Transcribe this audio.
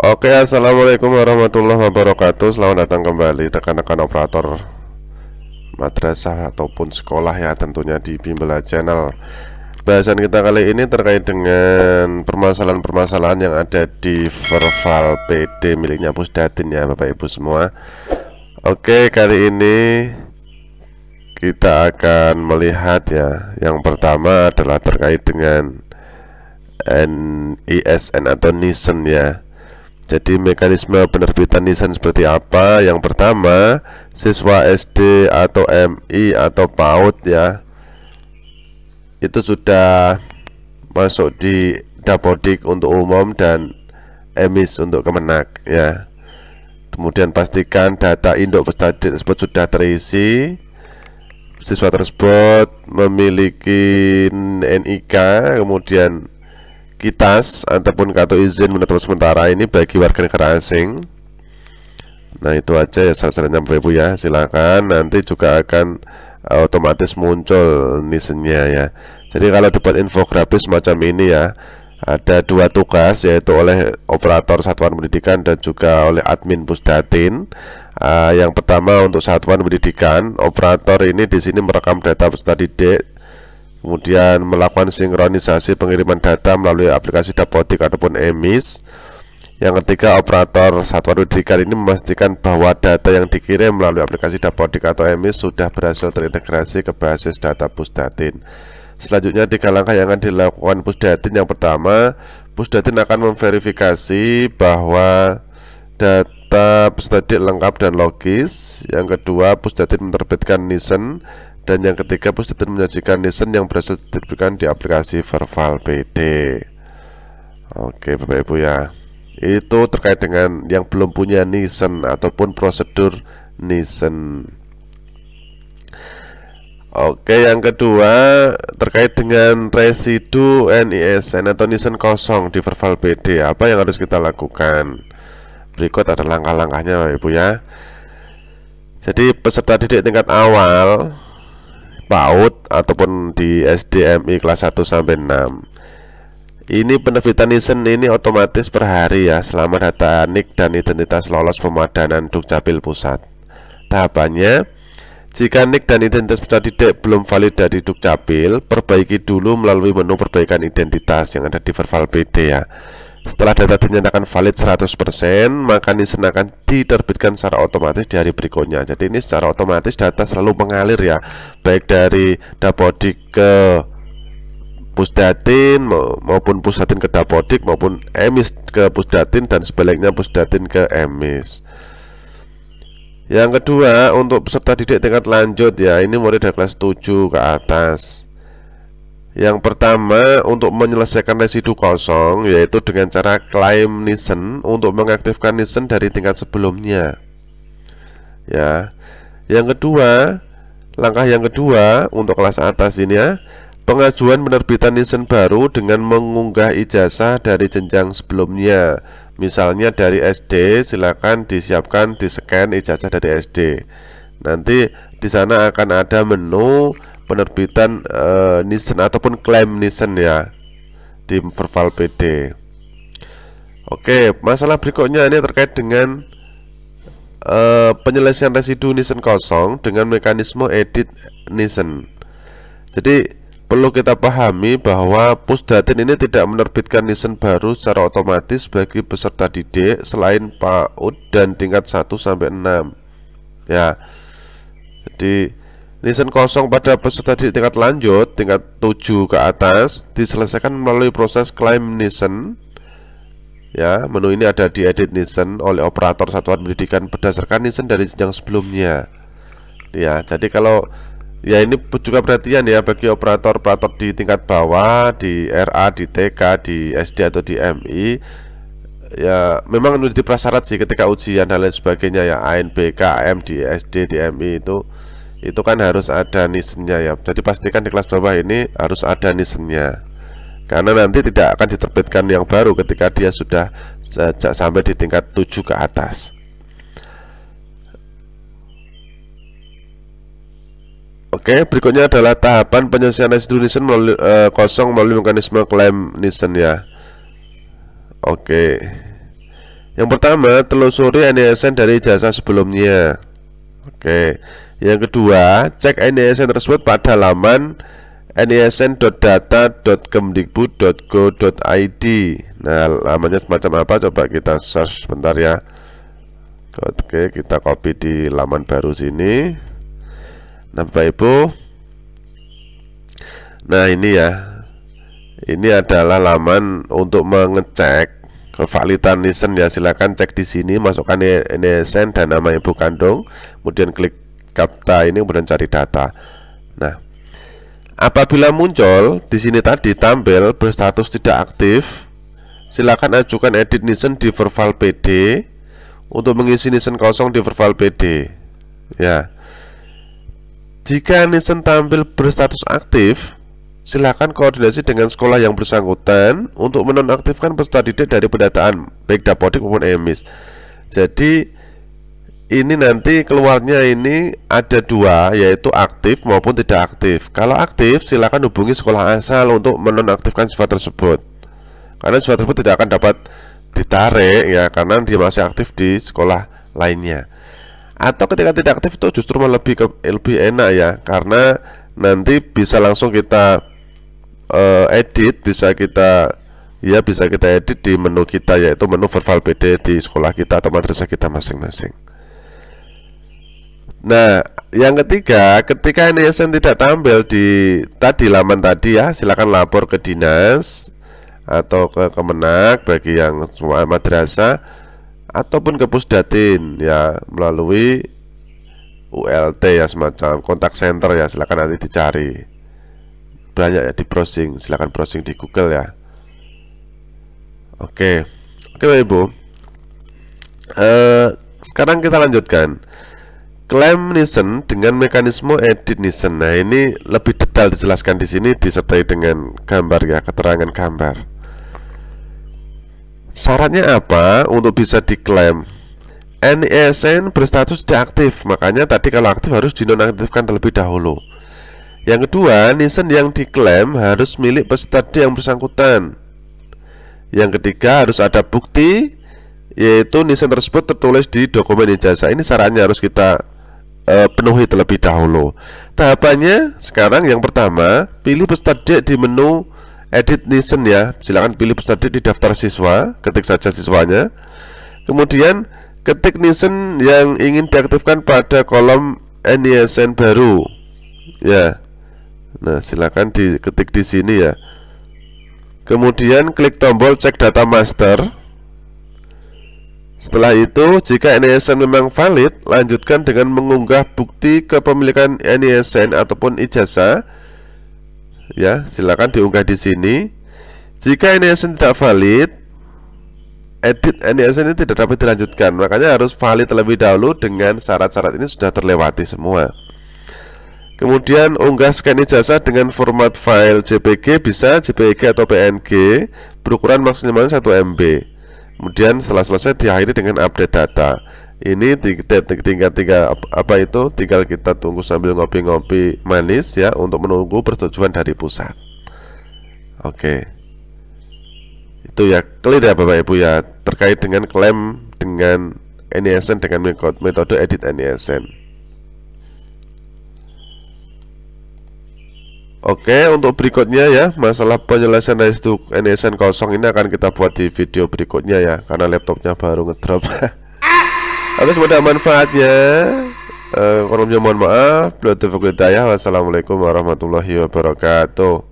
Oke, assalamualaikum warahmatullahi wabarakatuh. Selamat datang kembali rekan-rekan operator madrasah ataupun sekolah ya, tentunya di Bimbela Channel. Bahasan kita kali ini terkait dengan permasalahan-permasalahan yang ada di Verbal PD miliknya Pusdatin ya, Bapak Ibu semua. Oke, kali ini kita akan melihat ya, yang pertama adalah terkait dengan NISN atau NISN ya. Jadi mekanisme penerbitan NISN seperti apa? Yang pertama, siswa SD atau MI atau PAUD ya, itu sudah masuk di Dapodik untuk umum dan EMIS untuk Kemenak ya. Kemudian pastikan data induk Pusdatin tersebut sudah terisi. Siswa tersebut memiliki NIK, kemudian KITAS ataupun kartu izin menetap sementara ini bagi warga negara asing. Nah, itu aja ya syarat-syaratnya Bapak Ibu ya. Silakan, nanti juga akan otomatis muncul NISN-nya ya. Jadi kalau dibuat infografis semacam ini ya, ada dua tugas, yaitu oleh operator satuan pendidikan dan juga oleh admin Pusdatin. Yang pertama untuk satuan pendidikan, operator ini di sini merekam data peserta didik, kemudian melakukan sinkronisasi pengiriman data melalui aplikasi Dapodik ataupun EMIS. Yang ketiga, operator satuan pendidikan ini memastikan bahwa data yang dikirim melalui aplikasi Dapodik atau EMIS sudah berhasil terintegrasi ke basis data Pusdatin. Selanjutnya 3 langkah yang akan dilakukan Pusdatin. Yang pertama, Pusdatin akan memverifikasi bahwa data peserta didik lengkap dan logis. Yang kedua, Pusdatin menerbitkan NISN. Dan yang ketiga, Pusdatin menyajikan NISN yang berhasil diterbitkan di aplikasi Verbal PD. Oke Bapak Ibu ya, itu terkait dengan yang belum punya NISN ataupun prosedur NISN. Oke, yang kedua terkait dengan residu NISN atau NISN kosong di Verbal PD. Apa yang harus kita lakukan? Berikut ada langkah-langkahnya Bapak Ibu ya. Jadi peserta didik tingkat awal PAUD ataupun di SDMI kelas 1 sampai 6, ini penerbitan NISN ini otomatis per hari ya, selama data NIK dan identitas lolos pemadanan Dukcapil Pusat. Tahapannya, jika NIK dan identitas peserta didik belum valid dari Dukcapil, perbaiki dulu melalui menu perbaikan identitas yang ada di Verbal PD ya. Setelah data dinyatakan valid 100%, maka NISN akan diterbitkan secara otomatis di hari berikutnya. Jadi ini secara otomatis data selalu mengalir ya, baik dari Dapodik ke Pusdatin maupun Pusdatin ke Dapodik maupun EMIS ke Pusdatin dan sebaliknya Pusdatin ke EMIS. Yang kedua, untuk peserta didik tingkat lanjut ya, ini mulai dari kelas 7 ke atas. Yang pertama, untuk menyelesaikan residu kosong, yaitu dengan cara klaim NISN untuk mengaktifkan NISN dari tingkat sebelumnya ya. Yang kedua, langkah yang kedua untuk kelas atas ini ya, pengajuan penerbitan NISN baru dengan mengunggah ijazah dari jenjang sebelumnya. Misalnya dari SD, silakan disiapkan di-scan ijazah dari SD. Nanti di sana akan ada menu penerbitan NISN ataupun klaim NISN ya di Verbal PD. Oke, masalah berikutnya ini terkait dengan penyelesaian residu NISN kosong dengan mekanisme edit NISN. Jadi perlu kita pahami bahwa Pusdatin ini tidak menerbitkan NISN baru secara otomatis bagi peserta didik selain PAUD dan tingkat 1 sampai 6 ya. Jadi NISN kosong pada peserta didik tingkat lanjut tingkat 7 ke atas diselesaikan melalui proses klaim NISN ya. Menu ini ada di edit NISN oleh operator satuan pendidikan berdasarkan NISN dari jenjang sebelumnya ya. Jadi kalau ya, ini juga perhatian ya bagi operator-operator di tingkat bawah, di RA, di TK, di SD atau di MI ya, memang menjadi prasyarat sih ketika ujian dan lain sebagainya ya. ANBK, AM di SD, di MI itu kan harus ada NISN-nya ya. Jadi pastikan di kelas bawah ini harus ada NISN-nya, karena nanti tidak akan diterbitkan yang baru ketika dia sudah sampai di tingkat 7 ke atas. Oke, berikutnya adalah tahapan penyelesaian residu Nielsen melalui, kosong melalui mekanisme klaim Nielsen ya. Oke. Yang pertama, telusuri NISN dari ijazah sebelumnya. Oke. Yang kedua, cek NISN tersebut pada laman nisn.data.kemdikbud.go.id. Nah, lamanya semacam apa? Coba kita search sebentar ya. Oke, kita copy di laman baru sini. Nah, Bapak Ibu. Nah, ini ya. Ini adalah laman untuk mengecek kevalidan Nielsen ya. Silakan cek di sini, masukkan NISN dan nama ibu kandung, kemudian klik CAPTCHA ini, kemudian cari data. Nah, apabila muncul di sini tadi tampil berstatus tidak aktif, silakan ajukan edit Nielsen di Verval PD untuk mengisi Nielsen kosong di Verval PD. Ya. Jika Nielsen tampil berstatus aktif, silakan koordinasi dengan sekolah yang bersangkutan untuk menonaktifkan peserta didik dari pendataan baik Dapodik maupun EMIS. Jadi ini nanti keluarnya ini ada dua, yaitu aktif maupun tidak aktif. Kalau aktif, silakan hubungi sekolah asal untuk menonaktifkan sifat tersebut. Karena sifat tersebut tidak akan dapat ditarik ya, karena dia masih aktif di sekolah lainnya. Atau ketika tidak aktif itu justru lebih enak ya, karena nanti bisa langsung kita edit, bisa kita edit di menu kita, yaitu menu Verval PD di sekolah kita atau madrasah kita masing-masing. Nah, yang ketiga, ketika NISN tidak tampil di laman tadi ya, silakan lapor ke dinas atau ke Kemenak bagi yang madrasah, ataupun ke Pusdatin ya, melalui ULT ya, semacam kontak center ya. Silakan nanti dicari, banyak ya, di browsing, silakan browsing di Google ya. Oke, Bapak Ibu. Sekarang kita lanjutkan klaim Nielsen dengan mekanisme edit Nielsen. Nah, ini lebih detail dijelaskan di sini, disertai dengan gambar ya, keterangan gambar. Syaratnya apa untuk bisa diklaim? NISN berstatus tidak aktif, makanya tadi kalau aktif harus dinonaktifkan terlebih dahulu. Yang kedua, Nielsen yang diklaim harus milik peserta didik yang bersangkutan. Yang ketiga, harus ada bukti, yaitu Nielsen tersebut tertulis di dokumen ijazah. Ini syaratnya harus kita penuhi terlebih dahulu. Tahapannya sekarang yang pertama, pilih peserta didik di menu edit Nielsen ya. Silakan pilih peserta didik di daftar siswa, ketik saja siswanya. Kemudian ketik Nielsen yang ingin diaktifkan pada kolom NISN baru. Ya. Nah, silakan diketik di sini ya. Kemudian klik tombol cek data master. Setelah itu, jika NISN memang valid, lanjutkan dengan mengunggah bukti kepemilikan NISN ataupun ijazah. Ya, silakan diunggah di sini. Jika NISN tidak valid, edit NISN ini tidak dapat dilanjutkan. Makanya harus valid terlebih dahulu, dengan syarat-syarat ini sudah terlewati semua. Kemudian unggah scan ijazah dengan format file JPG, bisa JPG atau PNG, berukuran maksimal 1 MB. Kemudian setelah selesai diakhiri dengan update data. Ini tinggal kita tunggu sambil ngopi-ngopi manis ya, untuk menunggu persetujuan dari pusat. Oke. Itu ya, clear ya Bapak Ibu ya, terkait dengan klaim dengan NISN dengan metode edit NISN. Oke, untuk berikutnya ya, masalah penyelesaian residu NISN kosong ini akan kita buat di video berikutnya ya, karena laptopnya baru ngedrop. Oke, semoga manfaatnya. Kurangnya mohon maaf. Wassalamualaikum warahmatullahi wabarakatuh.